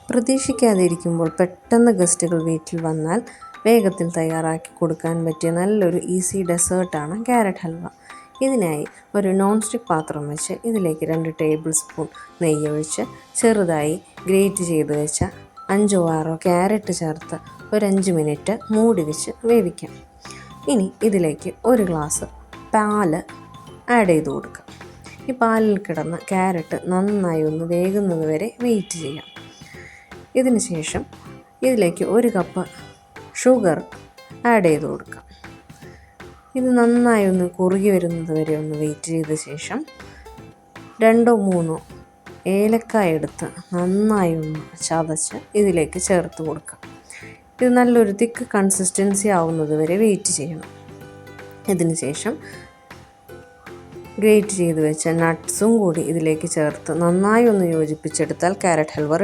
പ്രതീക്ഷിക്കാതെ ഇരിക്കുമ്പോൾ പെട്ടെന്ന് ഗസ്റ്റുകൾ വീട്ടിൽ വന്നാൽ വേഗത്തിൽ തയ്യാറാക്കി കൊടുക്കാൻ പറ്റിയ നല്ലൊരു ഈസി ഡെസേർട്ടാണ് ക്യാരറ്റ് ഹൽവ. ഇതിനായി ഒരു നോൺ സ്റ്റിക്ക് പാത്രം വെച്ച് ഇതിലേക്ക് 2 ടേബിൾ സ്പൂൺ നെയ്യ് ഒഴിച്ച് ചെറുതായി ഗ്രേറ്റ് ചെയ്ത് വെച്ച 5 or 6 ക്യാരറ്റ് ചേർത്ത് ഒരു 5 മിനിറ്റ് മൂടി വെച്ച് വേവിക്കാം. ഇനി ഇതിലേക്ക് 1 ഗ്ലാസ് പാല് ആഡ് ചെയ്ത് കൊടുക്കാം. ഈ പാലിൽ കിടന്ന ക്യാരറ്റ് നന്നായി ഒന്ന് വേകുന്നത് വരെ വെയിറ്റ് ചെയ്യാം. ഇതിന് ശേഷം ഇതിലേക്ക് 1 കപ്പ് ഷുഗർ ആഡ് ചെയ്ത് കൊടുക്കാം. ഇത് നന്നായി ഒന്ന് കുറുകി വരുന്നത് വരെ ഒന്ന് വെയിറ്റ് ചെയ്ത ശേഷം 2 or 3 ഏലക്കായ എടുത്ത് നന്നായി ഒന്ന് ചതച്ച് ഇതിലേക്ക് ചേർത്ത് കൊടുക്കാം. ഇത് നല്ലൊരു തിക്ക് കൺസിസ്റ്റൻസി ആവുന്നത് വരെ വെയിറ്റ് ചെയ്യണം. ഇതിന് ശേഷം ഗ്രേറ്റ് ചെയ്ത് വെച്ച നട്ട്സും കൂടി ഇതിലേക്ക് ചേർത്ത് നന്നായി ഒന്ന് യോജിപ്പിച്ചെടുത്താൽ ക്യാരറ്റ് ഹൽവ